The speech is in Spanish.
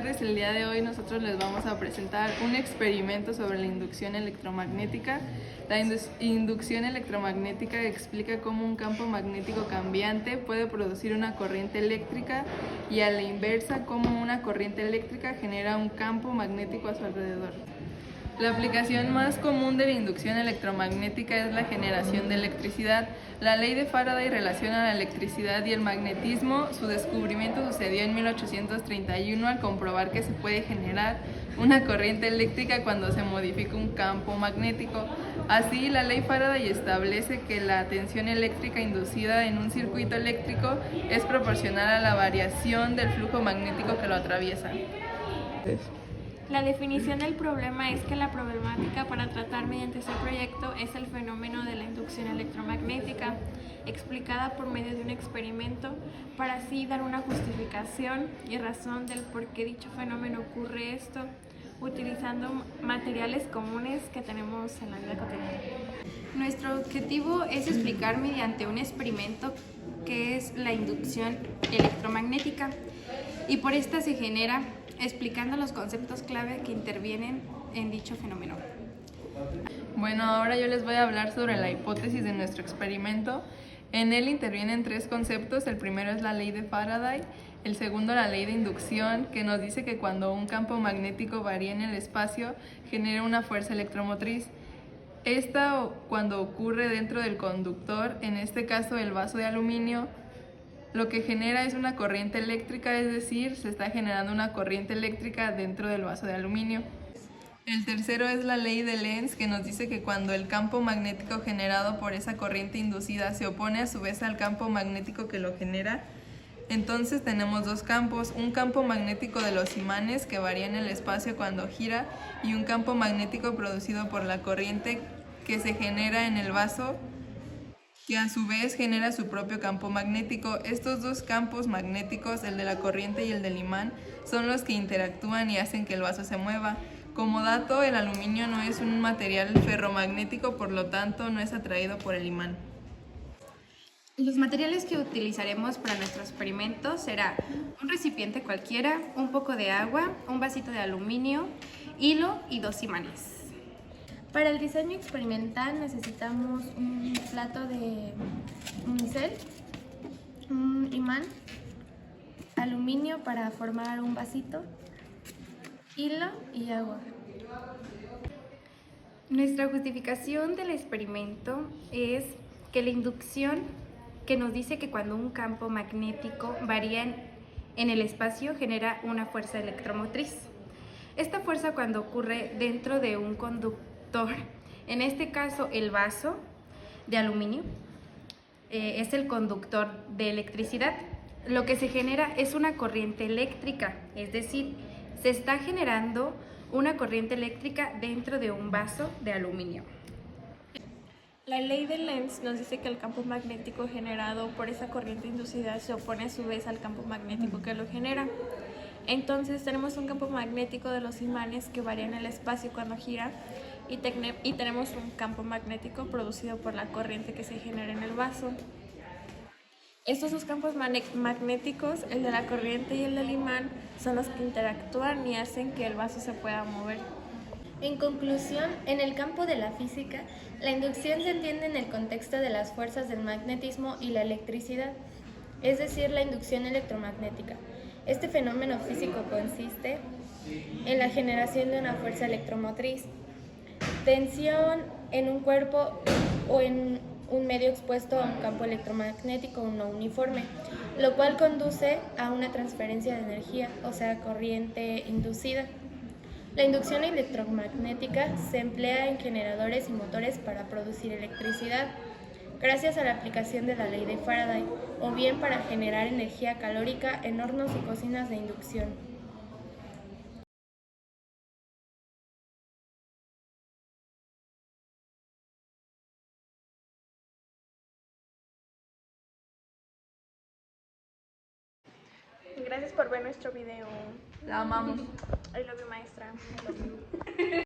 tardes, el día de hoy nosotros les vamos a presentar un experimento sobre la inducción electromagnética. La inducción electromagnética explica cómo un campo magnético cambiante puede producir una corriente eléctrica y a la inversa cómo una corriente eléctrica genera un campo magnético a su alrededor. La aplicación más común de la inducción electromagnética es la generación de electricidad. La ley de Faraday relaciona la electricidad y el magnetismo. Su descubrimiento sucedió en 1831 al comprobar que se puede generar una corriente eléctrica cuando se modifica un campo magnético. Así, la ley Faraday establece que la tensión eléctrica inducida en un circuito eléctrico es proporcional a la variación del flujo magnético que lo atraviesa. La definición del problema es que la problemática para tratar mediante este proyecto es el fenómeno de la inducción electromagnética, explicada por medio de un experimento, para así dar una justificación y razón del por qué dicho fenómeno ocurre esto, utilizando materiales comunes que tenemos en la vida cotidiana. Nuestro objetivo es explicar mediante un experimento qué es la inducción electromagnética y por esta se genera explicando los conceptos clave que intervienen en dicho fenómeno. Bueno, ahora yo les voy a hablar sobre la hipótesis de nuestro experimento. En él intervienen tres conceptos. El primero es la ley de Faraday, el segundo la ley de inducción, que nos dice que cuando un campo magnético varía en el espacio, genera una fuerza electromotriz. Esta cuando ocurre dentro del conductor, en este caso el vaso de aluminio, lo que genera es una corriente eléctrica, es decir, se está generando una corriente eléctrica dentro del vaso de aluminio. El tercero es la ley de Lenz, que nos dice que cuando el campo magnético generado por esa corriente inducida se opone a su vez al campo magnético que lo genera, entonces tenemos dos campos, un campo magnético de los imanes que varía en el espacio cuando gira y un campo magnético producido por la corriente que se genera en el vaso, que a su vez genera su propio campo magnético. Estos dos campos magnéticos, el de la corriente y el del imán, son los que interactúan y hacen que el vaso se mueva. Como dato, el aluminio no es un material ferromagnético, por lo tanto no es atraído por el imán. Los materiales que utilizaremos para nuestro experimento será un recipiente cualquiera, un poco de agua, un vasito de aluminio, hilo y dos imanes. Para el diseño experimental necesitamos un plato de unicel, un imán, aluminio para formar un vasito, hilo y agua. Nuestra justificación del experimento es que la inducción, que nos dice que cuando un campo magnético varía en el espacio genera una fuerza electromotriz. Esta fuerza cuando ocurre dentro de un conductor, en este caso el vaso de aluminio, es el conductor de electricidad. Lo que se genera es una corriente eléctrica, es decir, se está generando una corriente eléctrica dentro de un vaso de aluminio. La ley de Lenz nos dice que el campo magnético generado por esa corriente inducida se opone a su vez al campo magnético que lo genera. Entonces tenemos un campo magnético de los imanes que varía en el espacio cuando gira y tenemos un campo magnético producido por la corriente que se genera en el vaso. Estos dos campos magnéticos, el de la corriente y el del imán, son los que interactúan y hacen que el vaso se pueda mover. En conclusión, en el campo de la física, la inducción se entiende en el contexto de las fuerzas del magnetismo y la electricidad, es decir, la inducción electromagnética. Este fenómeno físico consiste en la generación de una fuerza electromotriz, tensión en un cuerpo o en un medio expuesto a un campo electromagnético no uniforme, lo cual conduce a una transferencia de energía, o sea, corriente inducida. La inducción electromagnética se emplea en generadores y motores para producir electricidad, gracias a la aplicación de la ley de Faraday, o bien para generar energía calórica en hornos y cocinas de inducción. Gracias por ver nuestro video. La amamos. I love you, maestra. I love you.